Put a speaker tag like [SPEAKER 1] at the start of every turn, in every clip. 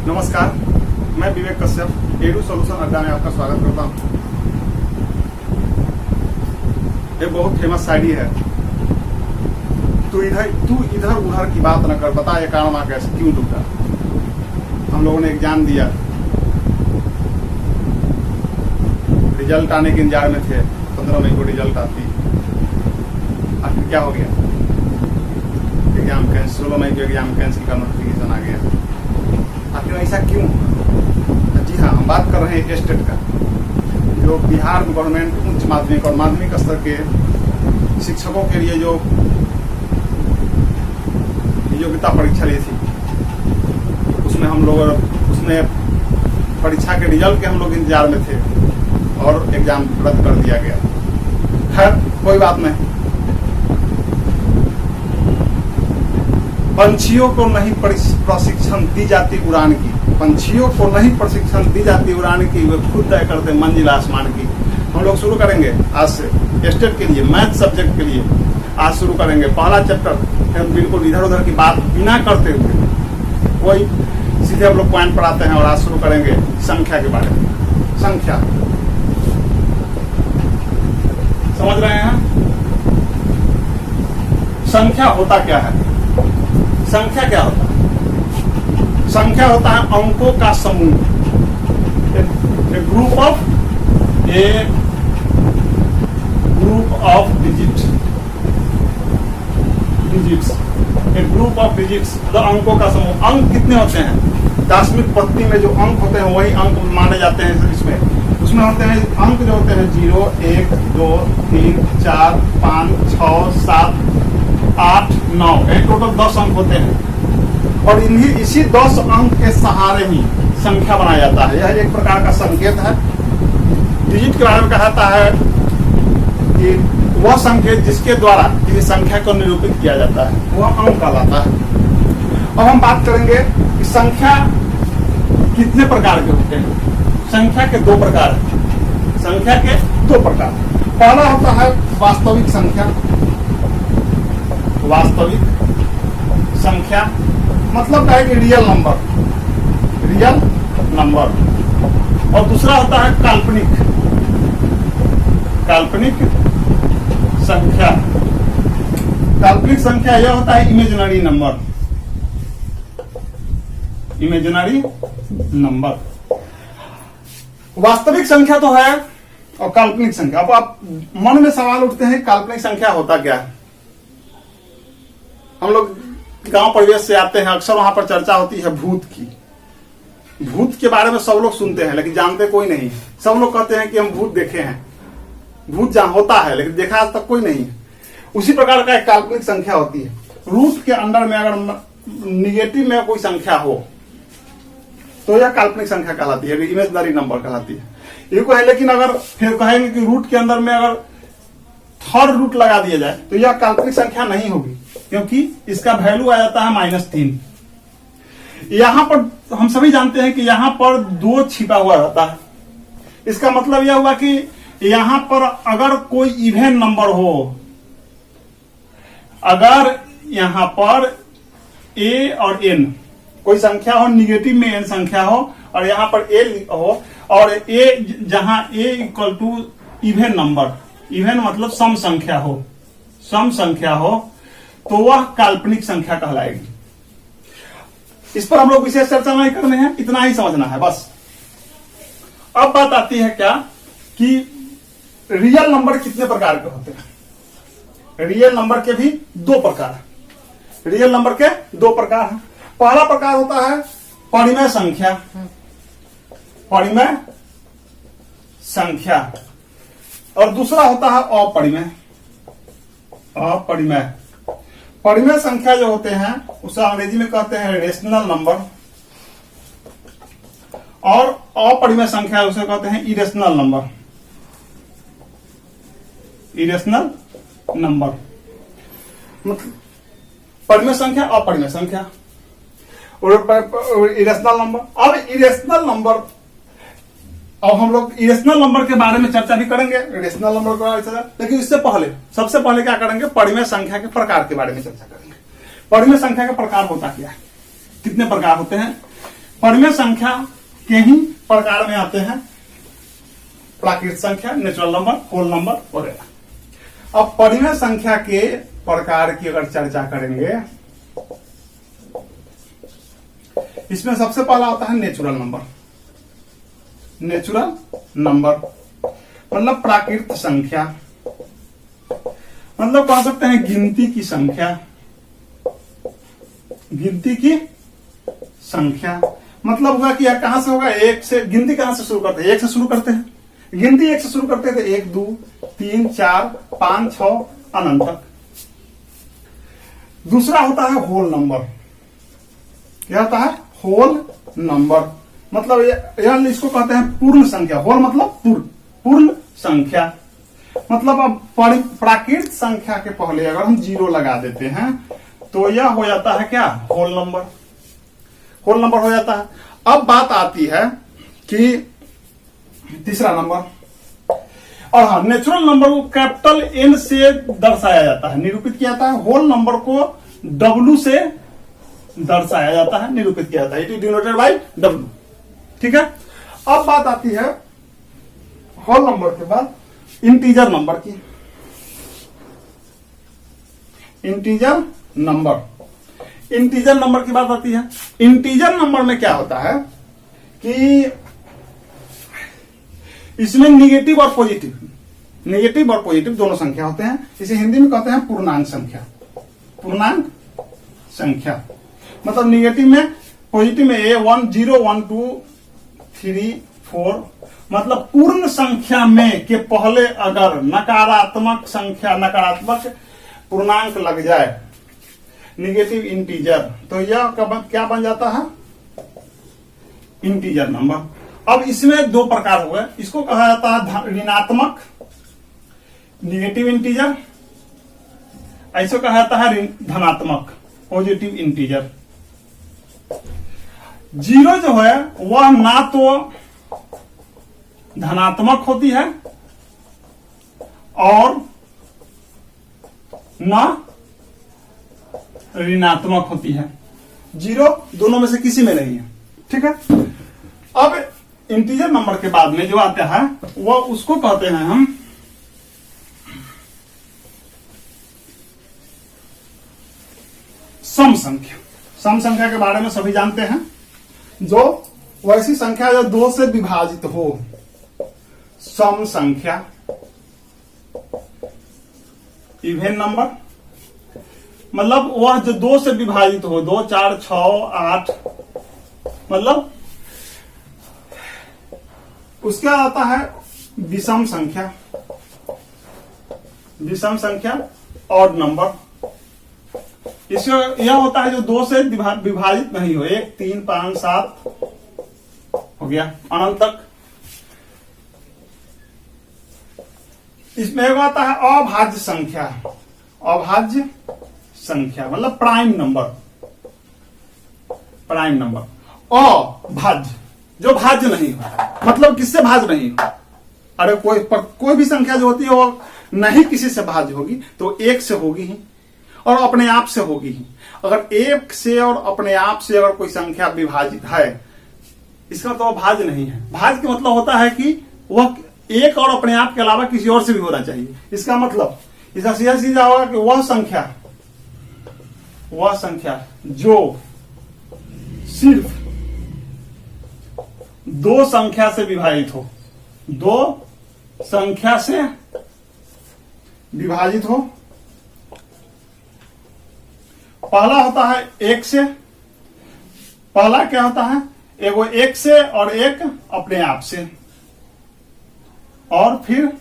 [SPEAKER 1] नमस्कार, मैं विवेक Kashyap edu solution अड्डा में आपका स्वागत करता हूँ। एक बहुत फेमस शायरी है, तू इधर उधर की बात न कर, बता ये कारमा कैसे क्यों डूबा। हम लोगों ने एग्जाम दिया, रिजल्ट आने के इंतजार में थे। 15 मई को रिजल्ट आती, आखिर क्या हो गया? एग्जाम कैंसिल, 16 मई को एग्जाम कैंसिल का नोटिफिकेशन आ गया। आखिर ऐसा क्यों? जी हाँ, हम बात कर रहे हैं स्टेट का, जो बिहार गवर्नमेंट उच्च माध्यमिक और माध्यमिक स्तर के शिक्षकों के लिए जो योग्यता परीक्षा ली थी, उसमें हम लोग परीक्षा के रिजल्ट के हम लोग इंतजार में थे और एग्जाम रद्द कर दिया गया। खैर कोई बात नहीं। पंछियों को नहीं प्रशिक्षण दी जाती उड़ान की, पंछियों को नहीं प्रशिक्षण दी जाती उड़ान की, वे खुद तय करते मंजिल आसमान की। हम लोग शुरू करेंगे आज से स्टेट के लिए, मैथ सब्जेक्ट के लिए आज शुरू करेंगे पहला चैप्टर। हम बिल्कुल इधर उधर की बात बिना करते हुए कोई सीधे हम लोग पॉइंट पर आते हैं और आज शुरू करेंगे संख्या के बारे में। संख्या समझ रहे हैं? संख्या होता क्या है? संख्या क्या होता है? संख्या होता है अंकों का समूह, group of digits, A group of digits, मतलब अंकों का समूह। अंक कितने होते हैं? दशमिक पत्ती में जो अंक होते हैं वही अंक माने जाते हैं। उसमें होते हैं अंक जो होते हैं 0, 1, 2, 3, 4, 5, 6, 7, 8, 9, टोटल 10 अंक होते हैं और इसी 10 अंक के सहारे ही संख्या बनाया जाता है। यह एक प्रकार का संकेत है। डिजिट के बारे में कहता है कि वह संकेत जिसके द्वारा किसी संख्या को निरूपित किया जाता है वह अंक कहलाता है। अब हम बात करेंगे कि संख्या कितने प्रकार के होते हैं। संख्या के दो प्रकार हैं। संख्या के दो प्रकार, पहला होता है वास्तविक संख्या। वास्तविक संख्या मतलब है कि रियल नंबर। और दूसरा होता है काल्पनिक संख्या। काल्पनिक संख्या यह होता है इमेजिनरी नंबर। वास्तविक संख्या तो है और काल्पनिक संख्या। अब आप मन में सवाल उठते हैं काल्पनिक संख्या होता क्या है? हम लोग गांव परिवेश से आते हैं, अक्सर वहां पर चर्चा होती है भूत की। भूत के बारे में सब लोग सुनते हैं लेकिन जानते कोई नहीं। सब लोग कहते हैं कि हम भूत देखे हैं, भूत होता है लेकिन देखा आज तक कोई नहीं। उसी प्रकार का एक काल्पनिक संख्या होती है। रूट के अंदर में अगर निगेटिव में कोई संख्या हो तो यह काल्पनिक संख्या कहलाती है, इमेजिनरी नंबर कहलाती है। ये है, लेकिन अगर फिर कहेंगे कि रूट के अंदर में अगर थर्ड रूट लगा दिया जाए तो यह काल्पनिक संख्या नहीं होगी, क्योंकि इसका वैल्यू आ जाता है -3। यहां पर हम सभी जानते हैं कि यहां पर 2 छिपा हुआ रहता है। इसका मतलब यह हुआ कि यहां पर अगर कोई इवन नंबर हो, अगर यहां पर a और n कोई संख्या हो, निगेटिव में n संख्या हो और यहां पर a हो और a जहां a equal to even number, even मतलब सम संख्या हो तो वह काल्पनिक संख्या कहलाएगी। इस पर हम लोग विशेष चर्चा नहीं करने हैं, इतना ही समझना है बस। अब बात आती है क्या कि रियल नंबर कितने प्रकार के होते हैं। रियल नंबर के भी 2 प्रकार हैं। रियल नंबर के 2 प्रकार हैं। पहला प्रकार होता है परिमेय संख्या और दूसरा होता है अपरिमेय। परिमेय संख्या जो होते हैं उसे अंग्रेजी में कहते हैं रेशनल नंबर और अपरिमेय संख्या उसे कहते हैं इरेशनल नंबर। मतलब परिमेय संख्या, अपरिमेय संख्या और इरेशनल नंबर। अब इरेशनल नंबर, अब हम लोग इरेशनल नंबर के बारे में चर्चा भी करेंगे, रेशनल नंबर के बारे में, लेकिन इससे पहले सबसे पहले क्या करेंगे, परिमेय संख्या के प्रकार के बारे में चर्चा करेंगे। परिमेय संख्या का प्रकार होता क्या है, कितने प्रकार होते हैं। परिमेय संख्या के ही प्रकार में आते हैं प्राकृतिक संख्या, नेचुरल नंबर, होल नंबर वगैरह। अब परिमेय संख्या के प्रकार की अगर चर्चा करेंगे, इसमें सबसे पहला आता है नेचुरल नंबर। नेचुरल नंबर मतलब प्राकृतिक संख्या, मतलब कह सकते हैं गिनती की संख्या। गिनती की संख्या मतलब होगा कि यह कहां से होगा, एक से। गिनती कहां से शुरू करते हैं, एक से शुरू करते हैं। गिनती एक से शुरू करते थे, 1 2 3 4 5 6 अनंत तक। दूसरा होता है होल नंबर। क्या होता है, होल नंबर मतलब यह इसको कहते हैं पूर्ण संख्या। होल मतलब पूर्ण संख्या मतलब अब प्राकृतिक संख्या के पहले अगर हम 0 लगा देते हैं तो यह हो जाता है क्या, होल नंबर। होल नंबर हो जाता है। अब बात आती है कि तीसरा नंबर, और हाँ, नेचुरल नंबर को कैपिटल N से दर्शाया जाता है, निरूपित किया जाता है। होल नंबर को W से दर्शाया जाता है, निरूपित किया जाता है। It is denoted by W। ठीक है। अब बात आती है होल नंबर के बाद इंटीजर नंबर की। इंटीजर नंबर की बात आती है। इंटीजर नंबर में क्या होता है कि इसमें निगेटिव और पॉजिटिव दोनों संख्या होते हैं। इसे हिंदी में कहते हैं पूर्णांक संख्या। पूर्णांक संख्या मतलब निगेटिव में, पॉजिटिव में 1 0 1 2 3 4 मतलब पूर्ण संख्या में के पहले अगर नकारात्मक पूर्णांक लग जाए, निगेटिव इंटीजर, तो यह क्या बन जाता है, इंटीजर नंबर। अब इसमें 2 प्रकार हुए। इसको कहा जाता है ऋणात्मक निगेटिव इंटीजर, ऐसे कहा जाता है धनात्मक पॉजिटिव इंटीजर। 0 जो है वह ना तो धनात्मक होती है और ना ऋणात्मक होती है। 0 दोनों में से किसी में नहीं है। ठीक है। अब इंटीजर नंबर के बाद में जो आता है वह उसको कहते हैं हम सम संख्या। सम संख्या के बारे में सभी जानते हैं, जो वैसी संख्या जो 2 से विभाजित हो, सम संख्या। इवन नंबर मतलब वह जो 2 से विभाजित हो, 2 4 6 8 मतलब उसका आता है विषम संख्या। विषम संख्या ऑड नंबर। इसका यह होता है जो 2 से विभाजित नहीं हो, 1 3 5 7 हो गया अनंत तक। इसमें आता है अभाज्य संख्या। अभाज्य संख्या मतलब प्राइम नंबर। अभाज्य जो भाज्य नहीं हो, मतलब किससे भाज्य नहीं हो। अरे कोई भी संख्या जो होती है वो नहीं किसी से भाज्य होगी तो 1 से होगी ही और अपने आप से होगी ही। अगर 1 से और अपने आप से अगर कोई संख्या विभाजित है, इसका तो भाज्य नहीं है। भाज्य का मतलब होता है कि वह 1 और अपने आप के अलावा किसी और से भी होना चाहिए। इसका मतलब इसका सीधा होगा कि वह संख्या जो सिर्फ 2 संख्या से विभाजित हो, 2 संख्या से विभाजित हो। पहला होता है 1 से। पहला क्या होता है, एगो 1 से और एक अपने आप से, और फिर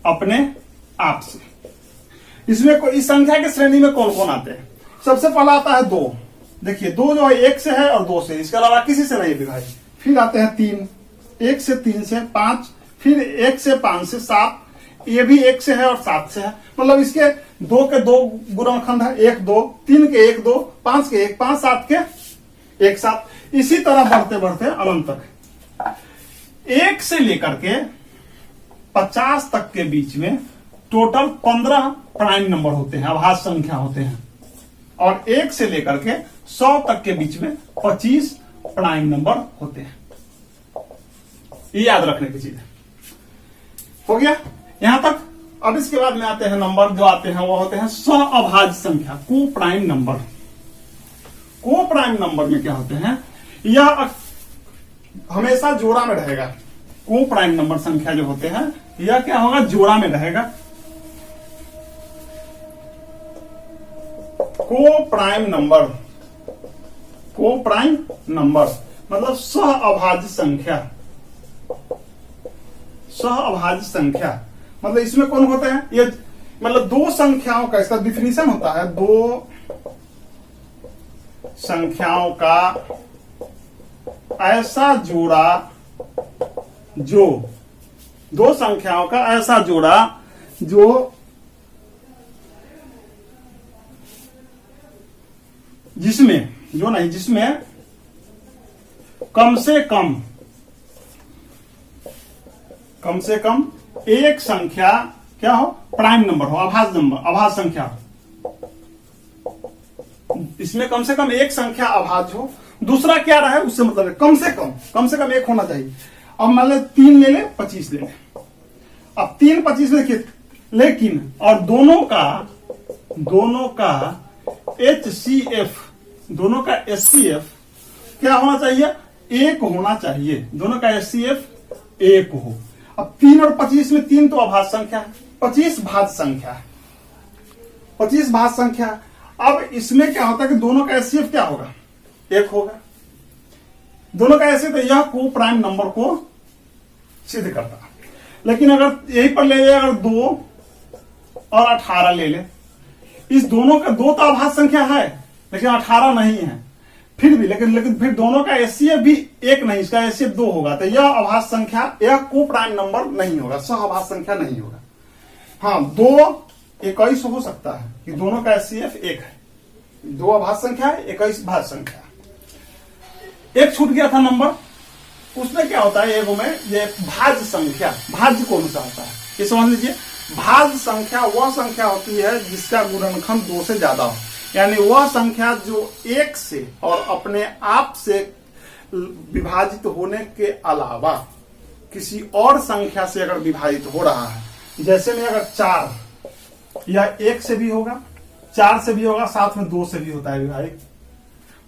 [SPEAKER 1] अपने आप से। इसमें इस संख्या के श्रेणी में कौन कौन आते हैं? सबसे पहला आता है 2। देखिए 2 जो है 1 से है और 2 से, इसके अलावा किसी से नहीं विभाजित। फिर आते हैं 3, 1 से 3 से 5, फिर 1 से 5 से 7, ये भी 1 से है और 7 से है। मतलब इसके 2 के 2 गुणनखंड है, 1 2, 3 के 1 2, 5 के 1 5, 7 के 1 7। इसी तरह बढ़ते बढ़ते अनंत तक 1 से लेकर के 50 तक के बीच में टोटल 15 प्राइम नंबर होते हैं, अभाज्य संख्या होते हैं। और 1 से लेकर के 100 तक के बीच में 25 प्राइम नंबर होते हैं। ये याद रखने की चीज है। हो गया यहां तक। अब इसके बाद में आते हैं नंबर जो आते हैं वो होते हैं सहअभाज्य संख्या, को प्राइम नंबर। को प्राइम नंबर में क्या होते हैं, यह हमेशा जोड़ा में रहेगा। को प्राइम नंबर संख्या जो होते हैं यह क्या होगा, जोड़ा में रहेगा। को प्राइम नंबर, को प्राइम नंबर मतलब सहअभाज्य संख्या। सहअभाज्य संख्या मतलब इसमें कौन होते हैं, ये मतलब दो संख्याओं का, इसका डिफिनीशन होता है दो संख्याओं का ऐसा जोड़ा जो, दो संख्याओं का ऐसा जोड़ा जो जिसमें, जो नहीं जिसमें कम से कम एक संख्या क्या हो, प्राइम नंबर हो, अभाज्य नंबर, अभाज्य संख्या। इसमें कम से कम एक संख्या अभाज्य हो। दूसरा क्या रहा है, उससे मतलब है कम से कम एक होना चाहिए। अब मान ले 3 ले ले, 25 ले ले। अब 3 25 लिखिए, लेकिन और दोनों का HCF, दोनों का SCF क्या होना चाहिए, 1 होना चाहिए। दोनों का SCF 1 हो। अब 3 और 25 में 3 तो अभाज्य संख्या है, 25 भाज्य संख्या है, 25 भाज्य संख्या। अब इसमें क्या होता है कि दोनों का SCF क्या होगा, 1 होगा। दोनों का SCF, तो यह को प्राइम नंबर को सिद्ध करता है। लेकिन अगर यही पर ले ले, अगर 2 और 18 ले ले, इस दोनों का 2 तो अभाज्य संख्या है लेकिन 18 नहीं है, फिर भी लेकिन फिर दोनों का SCF भी 1 नहीं, इसका SCF 2 होगा, तो यह अभाज्य संख्या, यह को प्राइम नंबर नहीं होगा, सहअभाज्य संख्या नहीं होगा। हाँ, 2 21 हो सकता है कि दोनों का SCF 1 है, 2 अभाज्य संख्या है, 21 भाज्य संख्या। एक छूट गया था नंबर, उसमें क्या होता है, एगो में ये भाज्य संख्या, भाज्य कौन सा होता है ये समझ लीजिए। भाज्य संख्या वह संख्या होती है जिसका गुणनखंड 2 से ज्यादा हो, यानी वह संख्या जो 1 से और अपने आप से विभाजित होने के अलावा किसी और संख्या से अगर विभाजित हो रहा है, जैसे में अगर 4 या 1 से भी होगा, 4 से भी होगा, साथ में 2 से भी होता है विभाजित,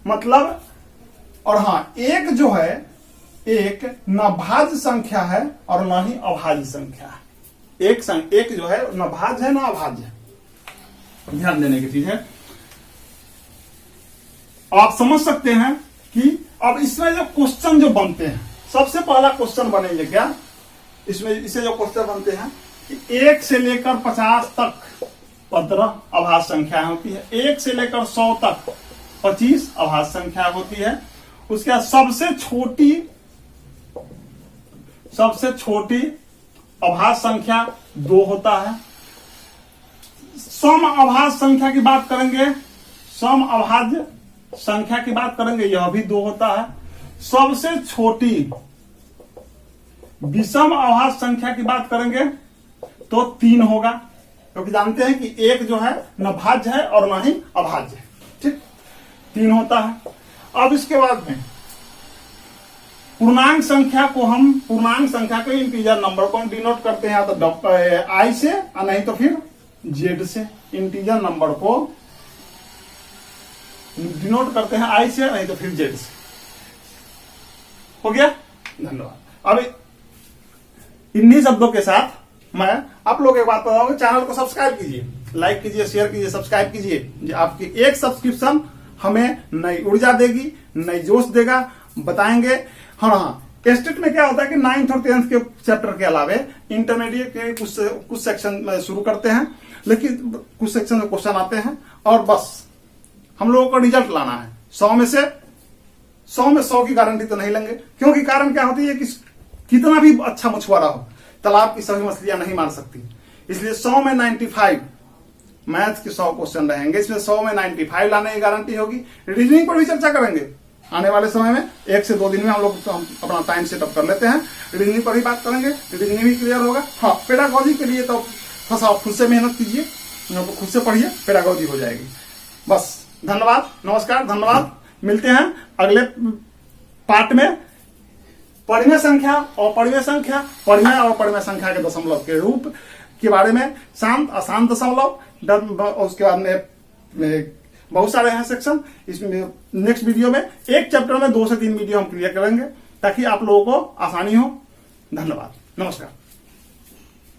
[SPEAKER 1] मतलब। और हाँ, 1 जो है, 1 न भाज्य संख्या है और न ही अभाज्य संख्या है। एक जो है न भाज्य है न अभाज्य है, ध्यान देने की चीज है। आप समझ सकते हैं कि अब इसमें जो क्वेश्चन जो बनते हैं, सबसे पहला क्वेश्चन बनेंगे क्या इसमें, इसे जो क्वेश्चन बनते हैं कि 1 से लेकर 50 तक 15 अभाज्य संख्या होती है, 1 से लेकर 100 तक 25 अभाज्य संख्या होती है। उसके बाद सबसे छोटी अभाज्य संख्या 2 होता है। सम अभाज्य संख्या की बात करेंगे, सम अभाज्य संख्या की बात करेंगे, यह भी 2 होता है। सबसे छोटी विषम अभाज्य संख्या की बात करेंगे तो 3 होगा, क्योंकि जानते हैं कि 1 जो है न भाज्य है और न ही अभाज्य है, ठीक, 3 होता है। अब इसके बाद में पूर्णांक संख्या को इंटीजर नंबर को हम डिनोट करते हैं, या तो आई से और नहीं तो फिर जेड से। इंटीजर नंबर को डिनोट करते हैं आई से, नहीं तो फिर जेड से। हो गया, धन्यवाद। अब इन्हीं शब्दों के साथ मैं आप लोग एक बात बताऊंगा, चैनल को सब्सक्राइब कीजिए, लाइक कीजिए, शेयर कीजिए, सब्सक्राइब कीजिए। आपकी एक सब्सक्रिप्शन हमें नई ऊर्जा देगी, नई जोश देगा, बताएंगे। हाँ, टेस्ट में क्या होता है कि 9th और 10th के चैप्टर के अलावे इंटरमीडिएट के कुछ सेक्शन शुरू करते हैं, लेकिन कुछ सेक्शन में क्वेश्चन आते हैं और बस हम लोगों को रिजल्ट लाना है। 100 में 100 की गारंटी तो नहीं लेंगे, क्योंकि कारण क्या होती है कि कितना भी अच्छा मछुआरा हो, तालाब की सभी मछलियां नहीं मार सकती। इसलिए 100 में 95 मैथ के 100 क्वेश्चन रहेंगे, इसमें 100 में 95 लाने की गारंटी होगी। रीजनिंग पर भी चर्चा करेंगे आने वाले समय में, 1 से 2 दिन में हम लोग अपना टाइम सेटअप कर लेते हैं, रीजनिंग पर ही बात करेंगे, रीजनिंग भी क्लियर होगा। हाँ, पेडागोजी के लिए तो बस आप खुद से मेहनत कीजिए, खुद से पढ़िए, पेडागोजी हो जाएगी। बस धन्यवाद, नमस्कार, धन्यवाद। मिलते हैं अगले पार्ट में। परिमेय संख्या और परिमेय संख्या, परिमेय और परिमेय संख्या के दशमलव के रूप के बारे में, शांत अशांत दशमलव, उसके बाद में बहुत सारे हैं सेक्शन। इसमें नेक्स्ट वीडियो में एक चैप्टर में 2 से 3 वीडियो हम क्लियर करेंगे ताकि आप लोगों को आसानी हो। धन्यवाद, नमस्कार।